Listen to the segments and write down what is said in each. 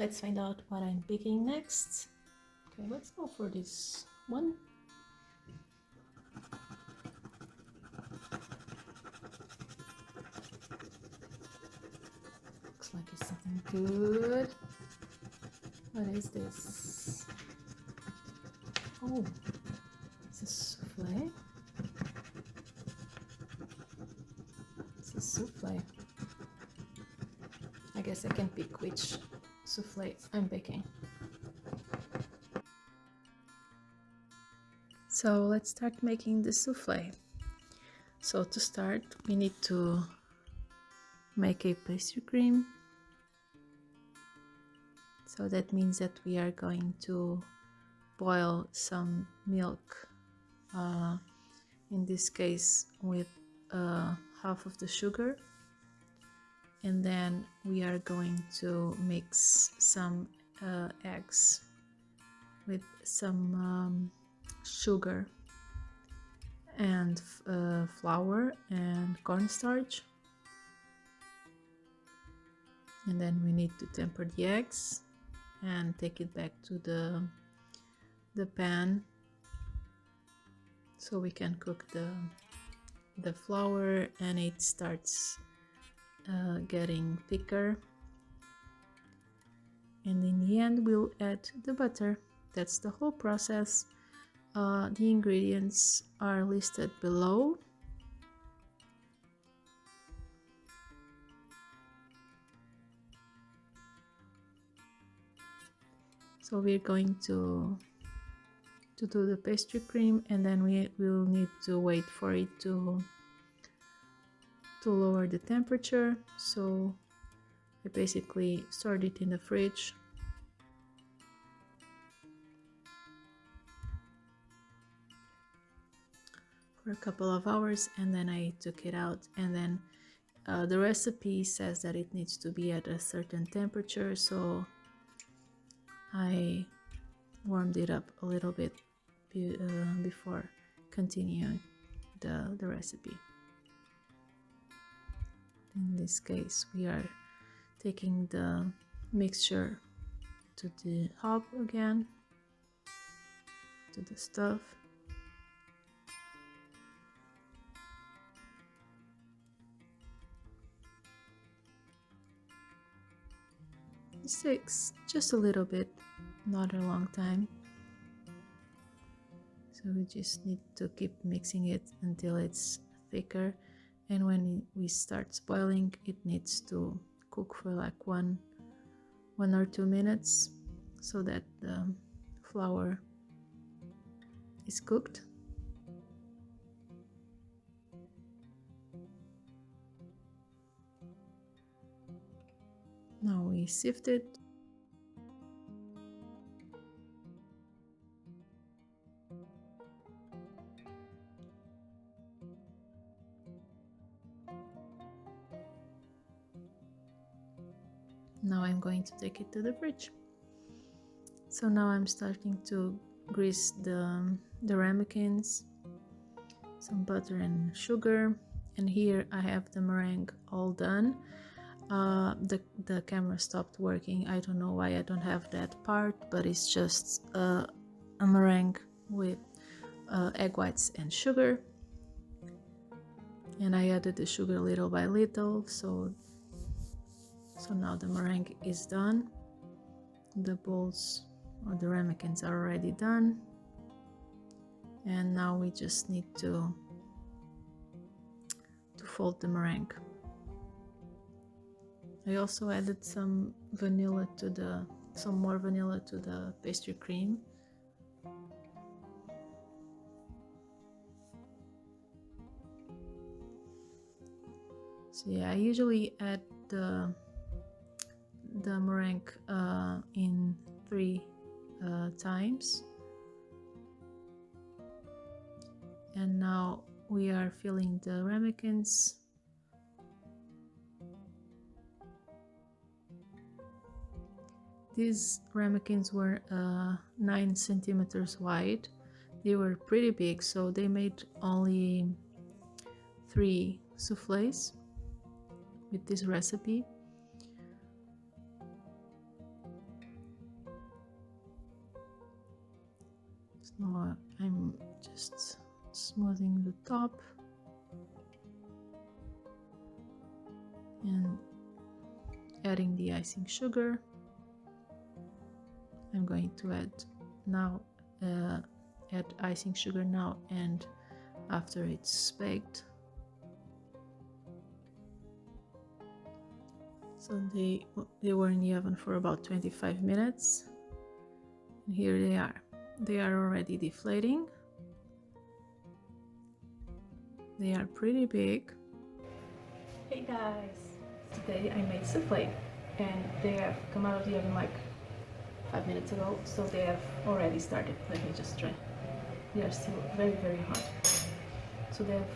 let's find out what I'm baking next. Okay, let's go for this one. Looks like it's something good. What is this? Oh, it's a souffle. It's a souffle. I guess I can pick which souffle I'm baking. So let's start making the souffle. So to start, we need to make a pastry cream. So that means that we are going to boil some milk, in this case with half of the sugar, and then we are going to mix some eggs with some sugar and flour and cornstarch, and then we need to temper the eggs and take it back to the pan so we can cook the flour and it starts getting thicker, and in the end we'll add the butter. That's the whole process. The ingredients are listed below. So we're going to do the pastry cream, and then we will need to wait for it to lower the temperature. So I basically stored it in the fridge for a couple of hours, and then I took it out, and then the recipe says that it needs to be at a certain temperature, so I warmed it up a little bit before continuing the recipe. In this case, we are taking the mixture to the hob again, to the stove. This takes just a little bit, not a long time. So we just need to keep mixing it until it's thicker, and when we start boiling, it needs to cook for like one or 2 minutes so that the flour is cooked. Now we sift it. Now I'm going to take it to the fridge. So now I'm starting to grease the ramequins, some butter and sugar, and here I have the meringue all done. The camera stopped working. I don't know why I don't have that part, but it's just a meringue with egg whites and sugar, and I added the sugar little by little. So now the meringue is done. The balls or the ramequins are already done, and now we just need to fold the meringue. I also added some more vanilla to the pastry cream. So yeah, I usually add the meringue in 3 times. And now we are filling the ramequins. These ramequins were 9 centimeters wide. They were pretty big, so they made only 3 soufflés with this recipe. So I'm just smoothing the top and adding the icing sugar. I'm going to add icing sugar now and after it's baked. So they were in the oven for about 25 minutes. And here they are. They are already deflating. They are pretty big. Hey guys! Today I made souffle and they have come out of the oven like 5 minutes ago, so they have already started. Let me just try. They are still very, very hot. So they have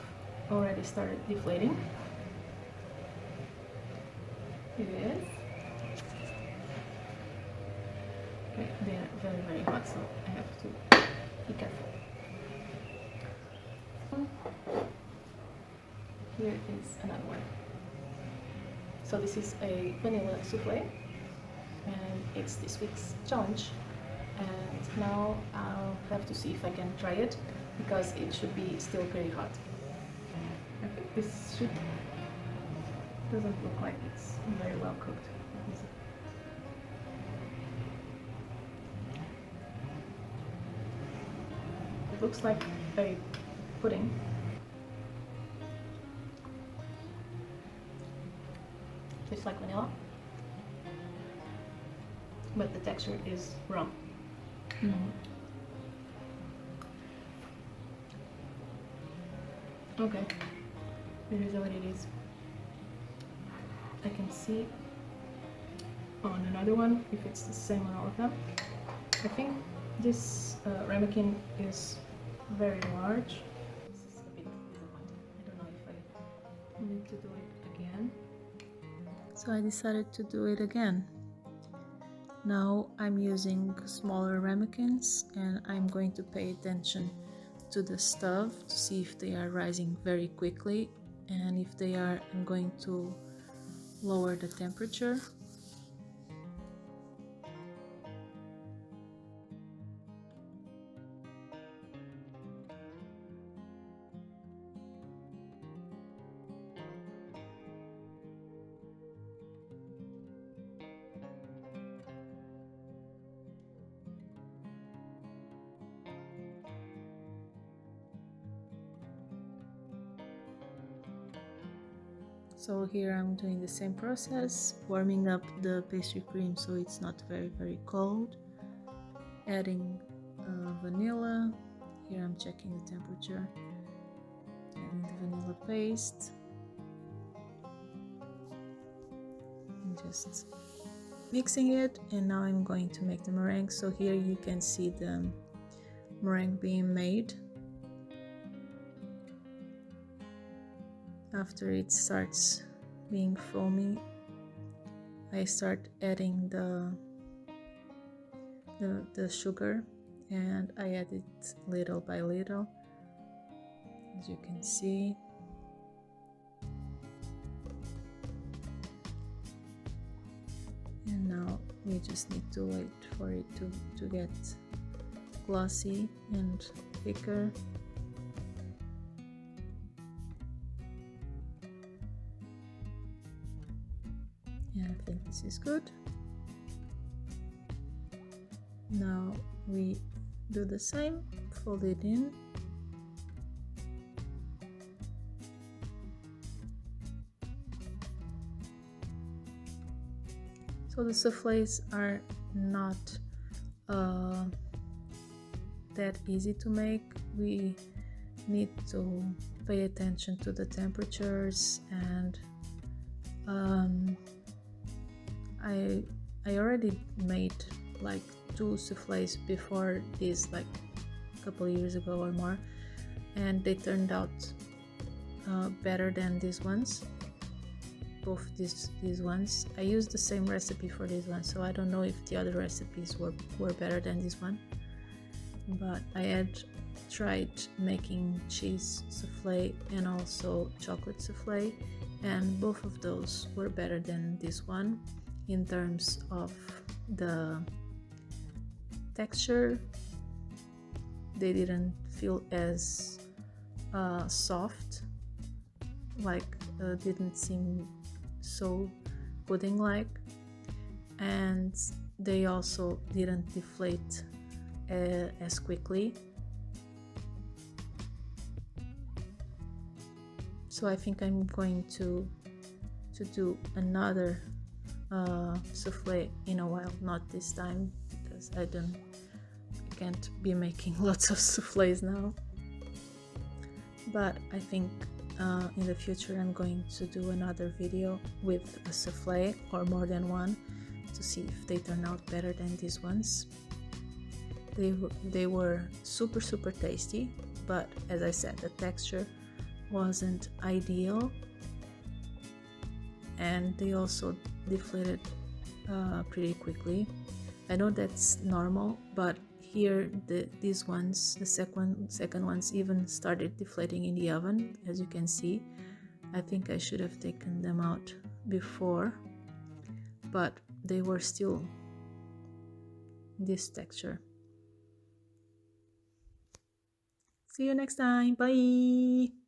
already started deflating. Here it is. Okay, they are very, very hot, so I have to be careful. Here is another one. So this is a vanilla souffle, and it's this week's challenge. And now I'll have to see if I can try it, because it should be still very hot. I think this doesn't look like it's very well cooked. It looks like a pudding. Tastes like vanilla, but the texture is raw. Okay, here is what it is. I can see on another one if it's the same on all of them. I think this ramequin is very large. This is a bit disappointing. I don't know if I need to do it again. So I decided to do it again. Now I'm using smaller ramequins and I'm going to pay attention to the stove to see if they are rising very quickly, and if they are, I'm going to lower the temperature. So here I'm doing the same process, warming up the pastry cream so it's not very, very cold. Adding vanilla. Here I'm checking the temperature. Adding the vanilla paste. And just mixing it, and now I'm going to make the meringue. So here you can see the meringue being made. After it starts being foamy, I start adding the sugar, and I add it little by little, as you can see. And now we just need to wait for it to get glossy and thicker. Yeah, I think this is good. Now we do the same, fold it in. So the soufflés are not that easy to make. We need to pay attention to the temperatures, and I already made like 2 soufflés before this, like a couple years ago or more, and they turned out better than these ones. Both these ones. I used the same recipe for this one, so I don't know if the other recipes were better than this one. But I had tried making cheese soufflé and also chocolate soufflé, and both of those were better than this one in terms of the texture they didn't feel as soft, like didn't seem so pudding like, and they also didn't deflate as quickly. So I think I'm going to do another souffle in a while, not this time because I can't be making lots of souffles now, but I think in the future I'm going to do another video with a souffle or more than one to see if they turn out better than these ones. They were super tasty, but as I said, the texture wasn't ideal, and they also deflated pretty quickly. I know that's normal, but here these ones, the second ones, even started deflating in the oven, as you can see. I think I should have taken them out before, but they were still this texture. See you next time. Bye.